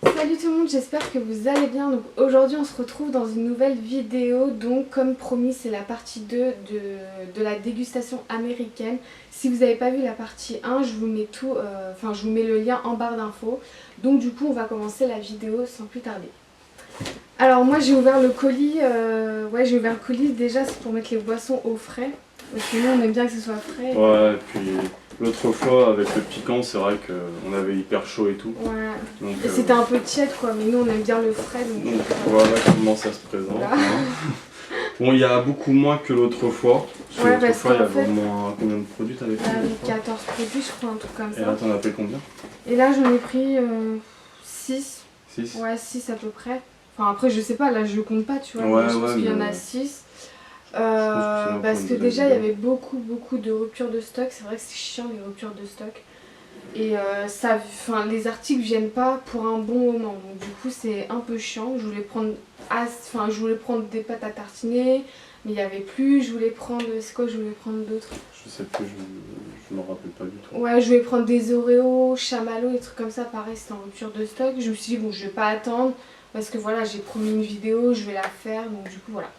Salut tout le monde, j'espère que vous allez bien. Donc aujourd'hui on se retrouve dans une nouvelle vidéo. Donc comme promis c'est la partie 2 de la dégustation américaine. Si vous n'avez pas vu la partie 1, je vous mets tout, je vous mets le lien en barre d'infos. Donc du coup on va commencer la vidéo sans plus tarder. Alors moi j'ai ouvert le colis, j'ai ouvert le colis déjà c'est pour mettre les boissons au frais. Parce que nous on aime bien que ce soit frais. Ouais, et puis l'autre fois avec le piquant, c'est vrai qu'on avait hyper chaud et tout. Ouais. Donc, Et c'était un peu tiède quoi, mais nous on aime bien le frais. Donc voilà comment ça se présente. voilà. Bon, il y a beaucoup moins que l'autre fois. Ouais, l'autre fois, il y avait fait, au moins combien de produits t'avais pris? 14 produits je crois, un truc comme ça. Et là t'en as pris combien? Et là j'en ai pris 6. 6? Ouais, 6 à peu près. Enfin après je sais pas, là je compte pas tu vois, mais je pense qu'il y en a 6. Parce que déjà il y avait beaucoup de ruptures de stock. C'est vrai que c'est chiant les ruptures de stock. Et les articles viennent pas pour un bon moment. Donc du coup c'est un peu chiant. Je voulais prendre des pâtes à tartiner, mais il n'y avait plus. Je voulais prendre, c'est quoi je voulais prendre d'autres? Je sais plus, je me rappelle pas du tout. Ouais, je voulais prendre des Oreos, chamallows, des trucs comme ça. Pareil, c'était en rupture de stock. Je me suis dit bon, je vais pas attendre parce que voilà, j'ai promis une vidéo, je vais la faire. Donc du coup voilà.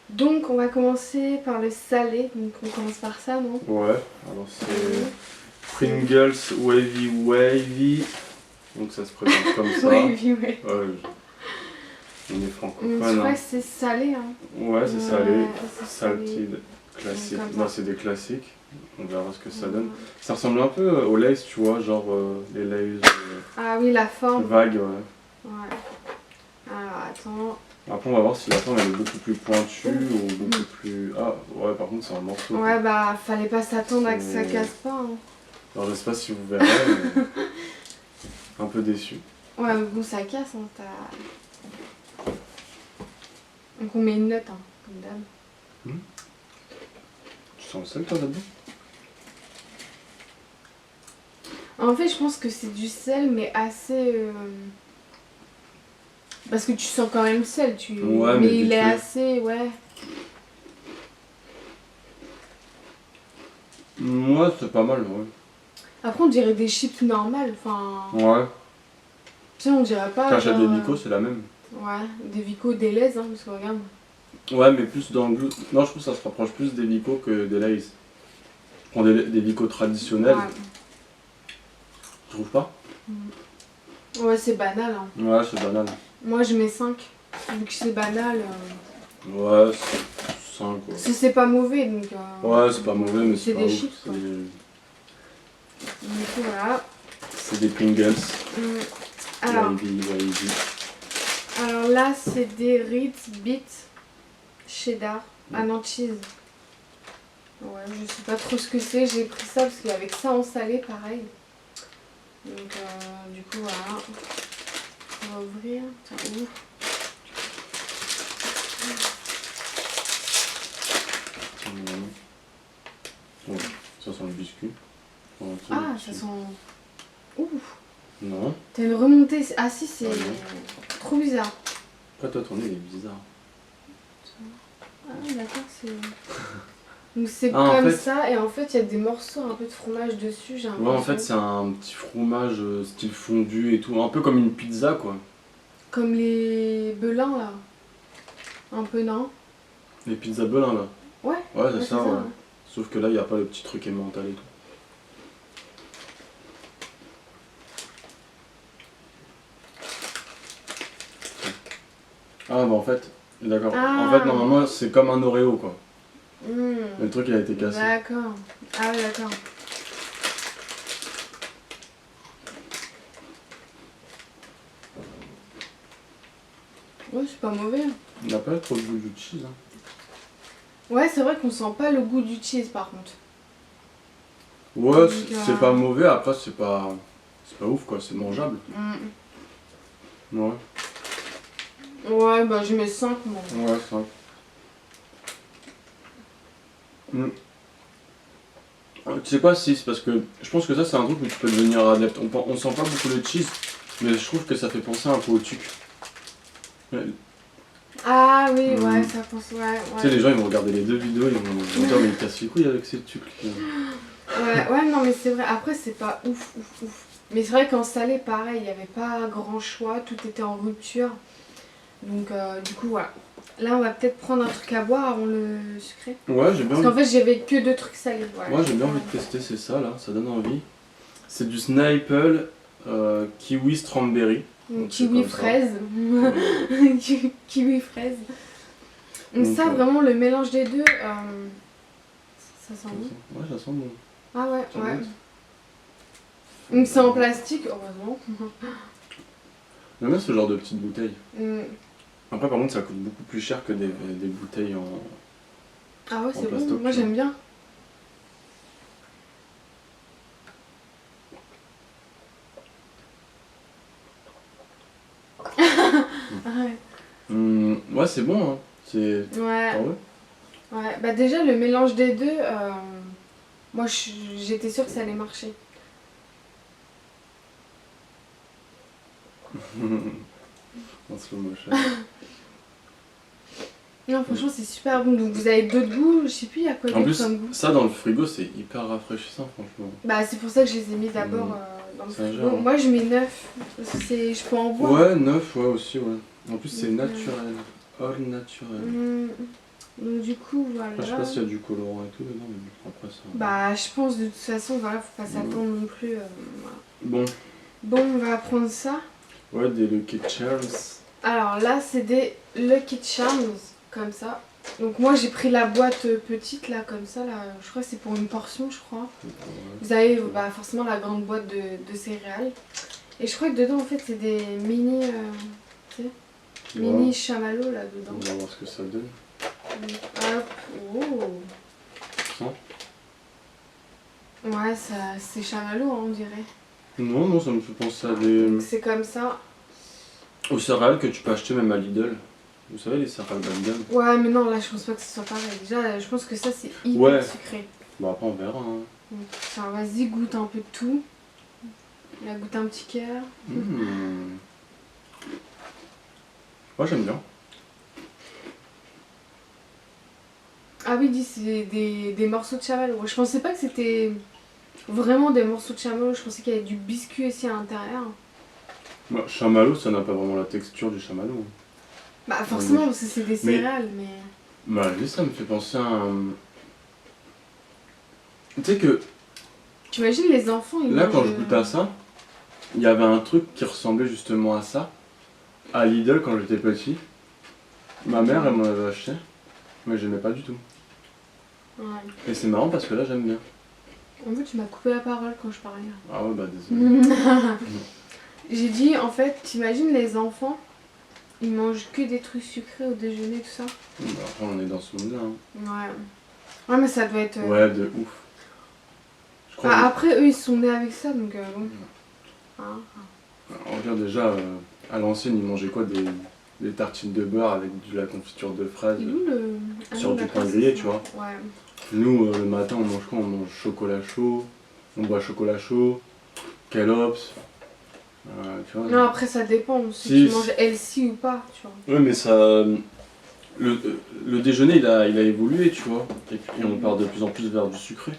Donc on va commencer par le salé. Donc on commence par ça, non? Ouais, alors c'est Pringles Wavy. Donc ça se présente comme ça. Wavy, ouais. Ouais, on est francophone. Je crois que c'est salé, hein. Ouais, c'est salé. C'est Salted, classique. Moi c'est des classiques. On verra ce que ça donne. Ouais. Ça ressemble un peu aux Lay's, tu vois, genre les Lay's Ah oui, la forme. vagues, ouais. Ouais. Alors attends. Après on va voir si la forme elle est beaucoup plus pointue ou beaucoup plus... Ah ouais, par contre c'est un morceau. Ouais, bah fallait pas s'attendre à que ça casse pas, hein. Alors je sais pas si vous verrez, mais... un peu déçu. Ouais, mais bon, ça casse, hein. Donc on met une note, hein, comme d'hab. Tu sens le sel toi là-dedans? En fait, je pense que c'est du sel, mais assez... Parce que tu sens quand même le sel, Ouais, mais il vite est fait. assez... Ouais. Ouais, c'est pas mal, ouais. Après, on dirait des chips normales, enfin... Ouais. Tu sais, on dirait pas... Quand j'achète des genre, Vico, c'est la même. Ouais, des Vico, des Lay's, hein, parce que regarde. Ouais, mais plus dans le goût. Non, je trouve que ça se rapproche plus des Vico que des Lay's. Je prends des Vico traditionnels. Ouais. Tu trouves pas? Ouais, c'est banal, hein. Ouais, c'est banal. Moi, je mets 5. Vu que c'est banal... Ouais, c'est 5 quoi. C'est pas mauvais, donc... Ouais, c'est pas mauvais, mais c'est pas des ouf. chips, quoi. Du coup, voilà. C'est des Pringles. Alors, Wavy. alors là, c'est des Ritz Beat cheddar. Ah non, cheese. Ouais, je sais pas trop ce que c'est. J'ai pris ça parce qu'avec ça en salé, pareil. Donc, du coup, voilà. On va ouvrir. Tiens, ouvre. Ouais, ça sent le biscuit. Ah, ça sent... Ouf. Non. T'as une remontée. Ah si, c'est Ah, non. trop bizarre. Après toi ton nez il est bizarre. Ah d'accord, c'est... Donc c'est Ah, comme en fait... ça et en fait il y a des morceaux un peu de fromage dessus, j'ai l'impression. Ouais, en fait c'est un petit fromage style fondu et tout, un peu comme une pizza quoi. Comme les belins là. Un peu, non? Les pizzas Belin là. Ouais. Ouais, c'est ça, ouais. ouais. Sauf que là il n'y a pas le petit truc emmental et tout. Ah bah en fait, d'accord. Ah. En fait normalement c'est comme un Oreo quoi. Mmh. Mais le truc il a été cassé. D'accord. Ah ouais, d'accord. Ouais, c'est pas mauvais. Il n'a pas trop de goût du cheese. Hein. Ouais, c'est vrai qu'on sent pas le goût du cheese par contre. Ouais, Donc, c'est pas mauvais, après c'est pas ouf quoi, c'est mangeable. Ouais. Ouais, bah je mets 5 moi. Ouais, 5. Tu sais quoi, 6 parce que je pense que ça c'est un truc où tu peux devenir adepte. On sent pas beaucoup le cheese, mais je trouve que ça fait penser un peu au tuc. Ah oui, ouais, ça pense, ouais. Tu sais, les gens ils vont regarder les deux vidéos, ils vont dire mais il casse les couilles avec ces tucs. Ouais, non mais c'est vrai, après c'est pas ouf. Mais c'est vrai qu'en salé, pareil, il n'y avait pas grand choix, tout était en rupture. Donc du coup, voilà. Là, on va peut-être prendre un truc à boire avant le sucré. Ouais, j'ai bien Parce qu'en fait, j'avais que 2 trucs salés. Voilà. Moi j'ai bien envie de tester, c'est ça là, ça donne envie. C'est du Snapple kiwi strawberry. Donc, c'est Kiwi comme ça. fraise. Kiwi fraise. Donc ça, vraiment, le mélange des deux, ça sent bon. Ouais, ça sent bon. Ah ouais, Ça ouais. goûte. Donc c'est en plastique, heureusement. J'aime bien ce genre de petites bouteilles. Mm. Après par contre ça coûte beaucoup plus cher que des bouteilles en... Ah ouais, c'est bon, plastoc, moi tu vois. j'aime bien. Ah ouais. Ouais c'est bon hein. C'est... Ouais. Ah ouais. Ouais, bah déjà le mélange des deux, moi j'étais sûre que ça allait marcher. En slow motion. Non, franchement c'est super bon. Donc vous avez d'autres goûts, je sais plus il y a quoi En d'autre plus comme goût. ça dans le frigo c'est hyper rafraîchissant franchement. Bah c'est pour ça que je les ai mis d'abord dans le C'est un frigo. genre, hein. Moi je mets 9, parce que je peux en boire. Ouais 9 ouais aussi ouais. En plus c'est Donc, naturel. All naturel. Donc du coup voilà. Après, je sais pas s'il y a du colorant et tout dedans mais bon, après ça... Bah je pense de toute façon voilà, faut pas s'attendre non plus. Voilà. Bon. Bon, on va prendre ça. Ouais des Lucky Charms. Alors là c'est des Lucky Charms, comme ça. Donc moi j'ai pris la boîte petite là, comme ça, là. Je crois que c'est pour une portion, je crois. Ouais. Vous avez forcément la grande boîte de céréales. Et je crois que dedans en fait c'est des mini, tu sais, mini chamallows là dedans. On va voir ce que ça donne. Hop, oh. Sens. Ouais, ça, c'est chamallows hein, on dirait. Non, non, ça me fait penser à des... Donc c'est comme ça. aux céréales que tu peux acheter même à Lidl. Vous savez les céréales bas de gamme. Ouais mais non, là je pense pas que ce soit pareil. Déjà je pense que ça c'est hyper Ouais. sucré. Bon après on verra hein. Donc ça, vas-y, goûte un peu de tout. Il a goûté un petit cœur. Moi j'aime bien. Ah oui, dis, c'est des morceaux de chamallow. Je pensais pas que c'était vraiment des morceaux de chamallow. Je pensais qu'il y avait du biscuit aussi à l'intérieur. Bah, chamallow ça n'a pas vraiment la texture du chamallow. Bah forcément parce que c'est des céréales mais... Bah lui ça me fait penser à un... Tu sais que Tu imagines les enfants ils là mangent... quand je goûtais à ça, il y avait un truc qui ressemblait justement à ça. À Lidl quand j'étais petit. Ma mère elle m'en avait acheté. Mais j'aimais pas du tout. Ouais. Et c'est marrant parce que là j'aime bien. En fait tu m'as coupé la parole quand je parlais. Ah ouais bah désolé. J'ai dit en fait, t'imagines les enfants, ils mangent que des trucs sucrés au déjeuner, tout ça. Bah, après on est dans ce monde là. Hein. Ouais. Ouais mais ça doit être... Ouais de ouf. Je crois Bah, après eux ils sont nés avec ça donc bon. Hein. on regarde déjà à l'ancienne ils mangeaient quoi des tartines de beurre avec de la confiture de fraises. Il est où le... Ah Sur non, du d'accord, pain c'est grillé ça. tu vois. Ouais. Nous le matin on mange quoi? On mange chocolat chaud, on boit chocolat chaud, Kellogg's. Tu vois. Non après ça dépend si Si, tu manges healthy ou pas, tu vois. Ouais mais ça... Le déjeuner il a évolué tu vois. Et puis on part de plus en plus vers du sucré.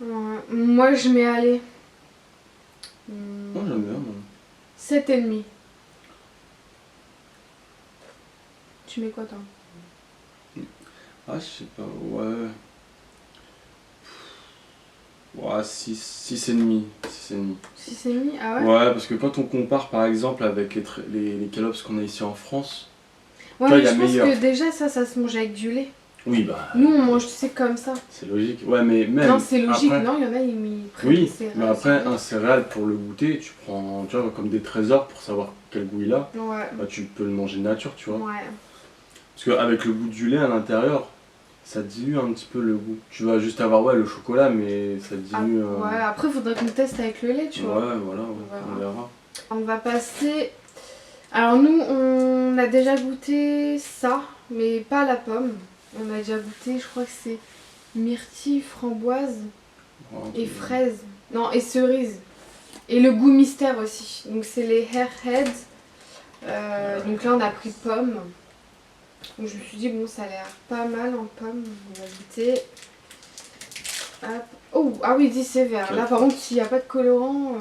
Ouais. Moi je mets aller. Moi j'aime bien. Moi. 7,5. Tu mets quoi toi? Ah je sais pas, ouais. Ouais 6,5. 6,5. 6,5? Ah ouais? Ouais parce que quand on compare par exemple avec les Kellogg's qu'on a ici en France. Ouais Toi, mais il y a je pense meilleur. que déjà ça se mange avec du lait. Oui bah... Nous on mange tu sais comme ça. C'est logique. Ouais mais même... Non c'est logique, après- non il y en a ils prennent Oui, des céréales. mais après un céréal pour le goûter, tu prends tu vois, comme des trésors pour savoir quel goût il a. Ouais. Bah, tu peux le manger nature, tu vois. Ouais. Parce qu'avec le goût du lait à l'intérieur, ça dilue un petit peu le goût. Tu vas juste avoir ouais, le chocolat, mais ça dilue. Ouais, après faudrait qu'on teste avec le lait, tu vois. Ouais, voilà, on verra. On va passer... Alors nous, on a déjà goûté ça, mais pas la pomme. On a déjà goûté, je crois que c'est myrtille, framboise Ouais, et fraise. Non, et cerise. Et le goût mystère aussi. Donc c'est les Airheads. Donc là, on a pris pomme. Donc je me suis dit, bon, ça a l'air pas mal en pomme. On va goûter. Hop. Oh, ah oui, dit c'est vert. Là, par contre, s'il n'y a pas de colorant...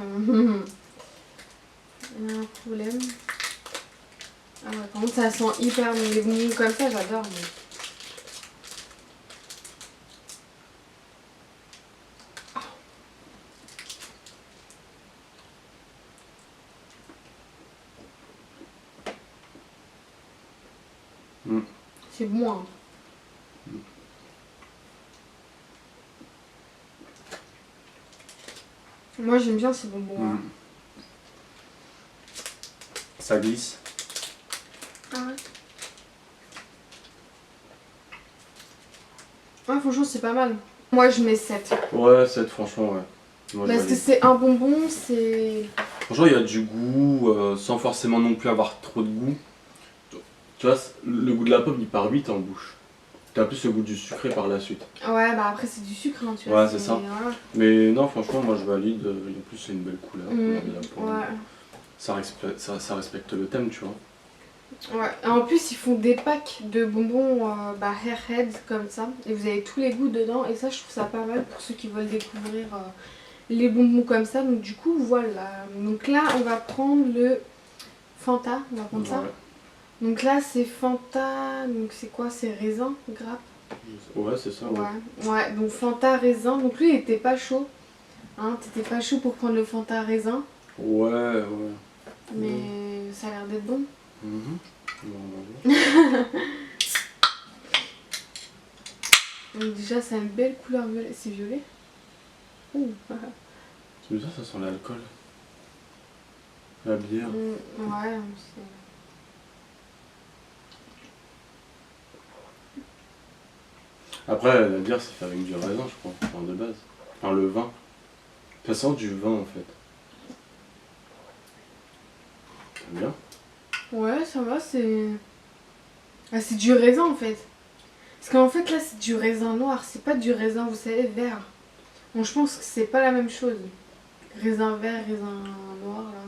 Il y a un problème. Ah ouais, par contre ça sent hyper bon. Les bonbons comme ça j'adore. Mais... C'est bon hein. Moi j'aime bien ces bonbons là. Ça glisse. Ah ouais. Ouais franchement c'est pas mal. Moi je mets 7. Ouais, 7 franchement, ouais. Moi, Parce que c'est un bonbon, c'est... Franchement, il y a du goût, sans forcément non plus avoir trop de goût. Tu vois, le goût de la pomme, il part vite en bouche. T'as plus le goût du sucré par la suite. Ouais, bah après c'est du sucre, hein, tu vois. Ouais, c'est ça. Voilà. Mais non, franchement, moi je valide. En plus, c'est une belle couleur. La pomme. Ouais. Ça respecte le thème, tu vois. Ouais. Et en plus, ils font des packs de bonbons Airhead comme ça. Et vous avez tous les goûts dedans. Et ça, je trouve ça pas mal pour ceux qui veulent découvrir les bonbons comme ça. Donc du coup, voilà. Donc là, on va prendre le Fanta. On va prendre ça. Donc là, c'est Fanta. Donc c'est quoi? C'est raisin, grappe. Ouais, c'est ça. Ouais. Donc Fanta raisin. Donc lui, il était pas chaud. Hein, t'étais pas chaud pour prendre le Fanta raisin. Ouais. Mais ça a l'air d'être bon. Donc déjà, c'est une belle couleur violet. C'est violet. C'est bizarre, ça sent l'alcool. La bière. Ouais, c'est... Après, la bière, c'est fait avec du raisin, je crois, enfin, de base. Enfin, le vin. Ça sent du vin, en fait. T'aimes bien? Ouais, ça va, c'est... Ah, c'est du raisin, en fait. Parce qu'en fait, là, c'est du raisin noir. C'est pas du raisin, vous savez, vert. Bon, je pense que c'est pas la même chose. Raisin vert, raisin noir, là.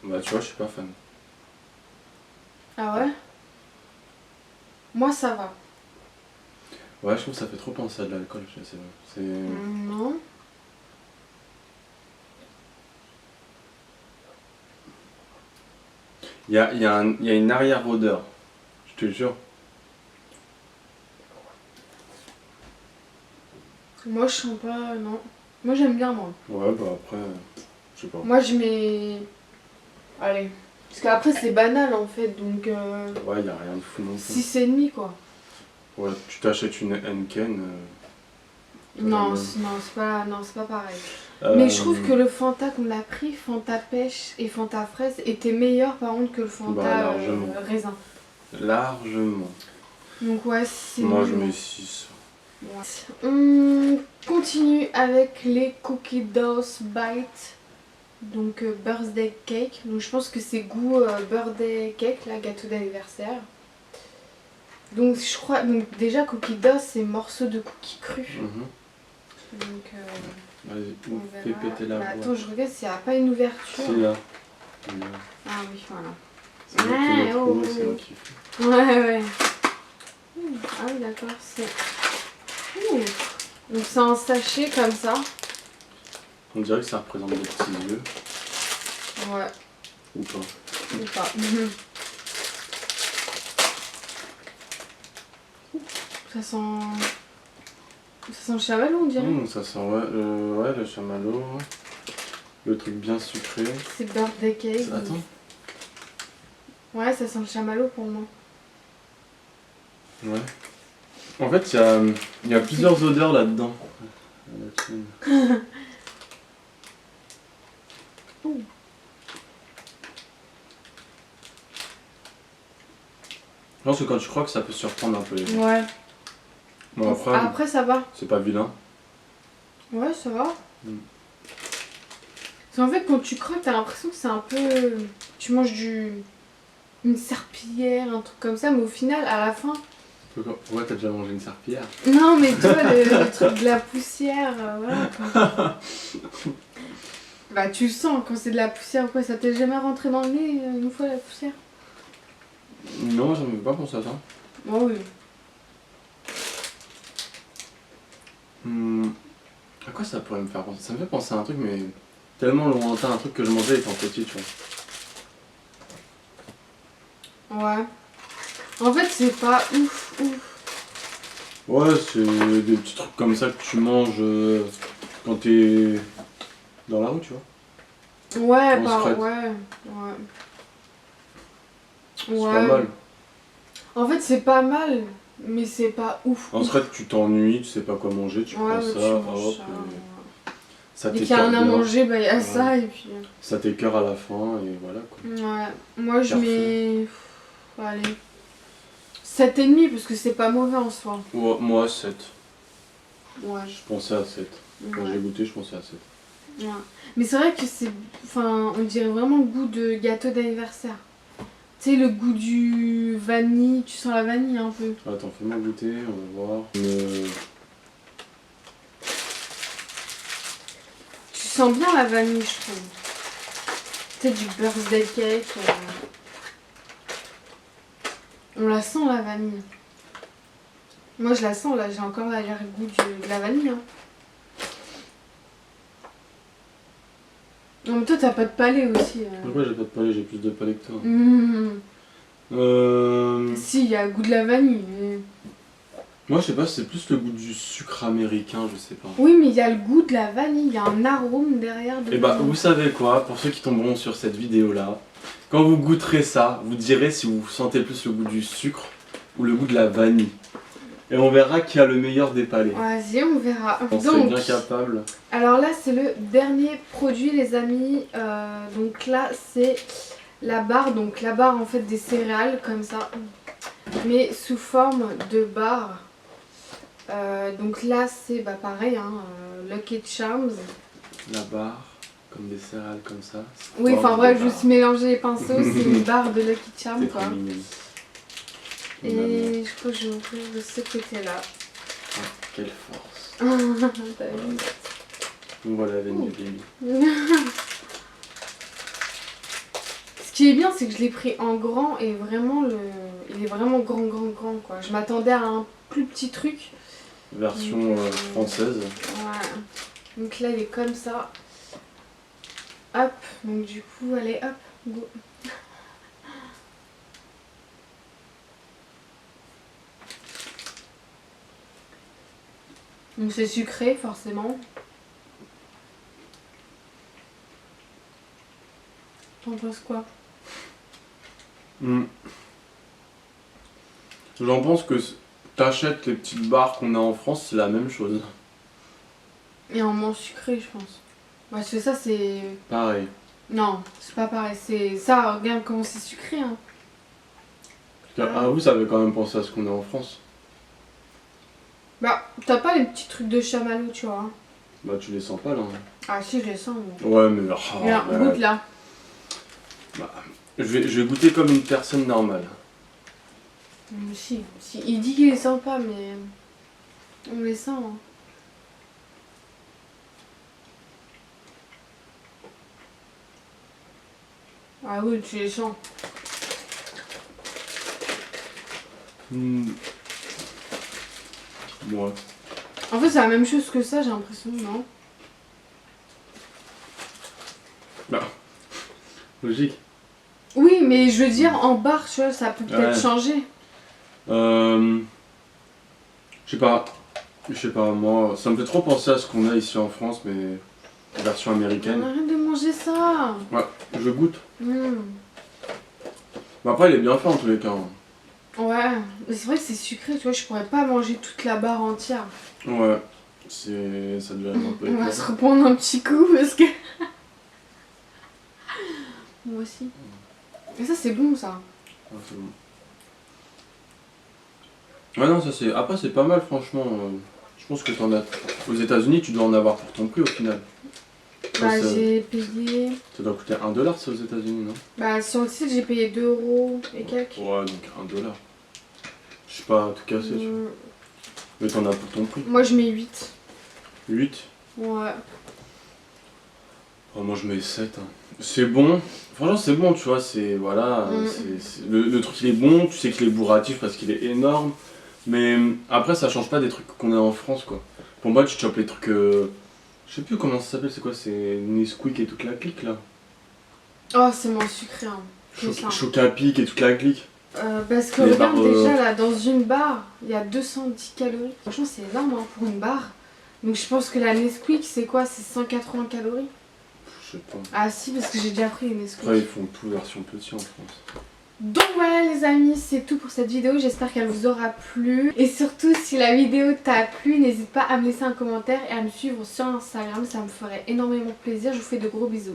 Bah, tu vois, je suis pas fan. Ah ouais? Moi, ça va. Ouais, je trouve que ça fait trop penser à de l'alcool, je sais pas. C'est... Non. Il y a une arrière-odeur, je te jure. Moi, je sens pas, non. Moi, j'aime bien, moi. Ouais, bah après, je sais pas. Moi, je mets... Allez. Parce qu'après, c'est banal, en fait, donc... Ouais, y a rien de fou non plus. 6,5, quoi. Ouais, tu t'achètes une Henken. Non, c'est pas pareil. Mais je trouve que le Fanta qu'on a pris, Fanta pêche et Fanta fraise, était meilleur par contre que le Fanta raisin. Largement. Donc ouais, c'est... Moi je mets 6. Ouais. On continue avec les Cookie Dough Bites. Donc birthday cake. Donc je pense que c'est goût birthday cake, là, gâteau d'anniversaire. Donc je crois... Donc déjà Cookie Dough, c'est morceaux de cookies crus. Donc... Vas-y, fais péter la voix. Attends, je regarde s'il n'y a pas une ouverture. C'est là. Ah oui, voilà. C'est moi qui fais. Ouais. Ah oui, d'accord, c'est... Donc c'est un sachet comme ça. On dirait que ça représente des petits yeux. Ouais. Ou pas. Ou pas. Ça sent... Ça sent le chamallow, on dirait. Ça sent, ouais, le chamallow. Le truc bien sucré. C'est birthday cake. Attends. Ouais, ça sent le chamallow pour moi. Ouais. En fait, il y a plusieurs odeurs là-dedans. Je pense que quand tu crois que ça peut surprendre un peu les gens. Ouais. Bon, après ça va. C'est pas vilain. Ouais, ça va. Parce qu'en fait, quand tu croques, t'as l'impression que c'est un peu... Tu manges une serpillière, un truc comme ça, mais au final, à la fin... Ouais, t'as déjà mangé une serpillière. Non, mais tu vois, le truc de la poussière, voilà quoi. Bah, tu le sens quand c'est de la poussière, quoi. Ça t'est jamais rentré dans le nez une fois la poussière? Non, j'en ai pas pensé à ça. Oh oui. À quoi ça pourrait me faire penser? Ça me fait penser à un truc, mais tellement lointain, un truc que je mangeais étant petit, tu vois. Ouais. En fait, c'est pas ouf, ouf. Ouais, c'est des petits trucs comme ça que tu manges quand t'es dans la rue, tu vois. Ouais, On se pas. frette. Ouais. C'est Ouais. pas mal. En fait, c'est pas mal, mais c'est pas ouf. En fait, tu t'ennuies, tu sais pas quoi manger, tu prends ça, tu manges hop, ça. et ça Dès qu'il y a t'écœure rien à bien. manger, bah il y a Ouais. ça et puis. Ça t'écœure à la fin, et voilà quoi. Ouais. Moi, je Parfait. mets. Allez. 7,5 parce que c'est pas mauvais en soi. Ouais, moi, 7. Ouais. Je pensais à 7. Quand Ouais. j'ai goûté, je pensais à 7. Ouais. Mais c'est vrai que c'est. Enfin, on dirait vraiment le goût de gâteau d'anniversaire. Tu sais, le goût du vanille, tu sens la vanille un peu. Attends, fais-moi goûter, on va voir. Tu sens bien la vanille, je trouve. Tu sais, du birthday cake. On la sent la vanille. Moi, je la sens là, j'ai encore l'arrière-goût de la vanille. Hein. Non, mais toi, t'as pas de palais aussi. Pourquoi j'ai pas de palais? J'ai plus de palais que toi. Si, il y a le goût de la vanille. Mais... Moi, je sais pas, c'est plus le goût du sucre américain, je sais pas. Oui, mais il y a le goût de la vanille, il y a un arôme derrière. Et bah, vous savez quoi, pour ceux qui tomberont sur cette vidéo-là, quand vous goûterez ça, vous direz si vous sentez plus le goût du sucre ou le goût de la vanille. Et on verra qui a le meilleur des palais. Vas-y, on verra. On serait bien capable. Alors là, c'est le dernier produit, les amis. Donc là, c'est la barre. Donc la barre, en fait, des céréales, comme ça. Mais sous forme de barre. Donc là, c'est pareil, hein, Lucky Charms. La barre, comme des céréales comme ça. Oui, enfin bref, je me suis mélangé les pinceaux. C'est une barre de Lucky Charms, T'es quoi. trop mignonne. Et je crois que je vais ouvrir de ce côté-là. Ah, quelle force. T'as vu? Donc voilà, Vanille Baby. Ce qui est bien, c'est que je l'ai pris en grand et vraiment, il est vraiment grand, quoi. Je m'attendais à un plus petit truc. Version française. Ouais. Donc là, il est comme ça. Hop. Donc du coup, allez, hop, go. Donc c'est sucré, forcément. T'en penses quoi? J'en pense que t'achètes les petites barres qu'on a en France, c'est la même chose. Et en moins sucré, je pense. Parce que ça, c'est... Pareil. Non, c'est pas pareil. C'est ça, regarde comment c'est sucré. Hein. Ah, vous avez quand même pensé à ce qu'on a en France. Bah, t'as pas les petits trucs de chamallow, tu vois. Bah, tu les sens pas là. Ah si, je les sens. Mais... Ouais, mais. Regarde, goûte là. Bah, je vais goûter comme une personne normale. Si, il dit qu'il les sent pas, mais on les sent. Hein. Ah oui, tu les sens. Ouais. En fait, c'est la même chose que ça, j'ai l'impression, non? Bah, logique. Oui, mais je veux dire, en barre, tu vois, ça peut peut-être changer. Je sais pas, moi, ça me fait trop penser à ce qu'on a ici en France, mais version américaine. Arrête de manger ça. Ouais, je goûte. Mais après, il est bien fait en tous les cas. Ouais, mais c'est vrai que c'est sucré, tu vois, je pourrais pas manger toute la barre entière. Ouais, ça devient un peu On va épais. se reprendre un petit coup parce que... Moi aussi. Et ça, c'est bon, ça. Ouais, c'est bon. Ouais, non, ça c'est. Après, c'est pas mal, franchement. Je pense que t'en as. Aux États-Unis, tu dois en avoir pour ton prix au final. Bah, Ça, j'ai payé... ça doit coûter 1$, c'est aux États-Unis, non? Bah, sur le site, j'ai payé 2 € et quelques. Ouais, donc 1$. Je sais pas, tout casser, tu vois. Mais t'en as pour ton prix. Moi, je mets 8. 8? Ouais. Oh, moi, je mets 7. Hein. C'est bon. Franchement, c'est bon, tu vois. C'est. Voilà. Le truc, il est bon. Tu sais qu'il est bourratif parce qu'il est énorme. Mais après, ça change pas des trucs qu'on a en France, quoi. Pour moi, tu chopes les trucs Je sais plus comment ça s'appelle, c'est quoi? C'est Nesquik et toute la clique là. Oh, c'est moins sucré, hein. Que ça. Chocapic et toute la clique. Parce que Les regarde barres, déjà là, dans une barre, il y a 210 calories. Franchement, c'est énorme hein, pour une barre. Donc je pense que la Nesquik, c'est quoi? C'est 180 calories? Je sais pas. Ah si, parce que j'ai déjà pris les Nesquik. Après, ils font tout version petit en France. Donc voilà les amis, c'est tout pour cette vidéo, j'espère qu'elle vous aura plu. Et surtout, si la vidéo t'a plu, n'hésite pas à me laisser un commentaire et à me suivre sur Instagram, ça me ferait énormément plaisir. Je vous fais de gros bisous.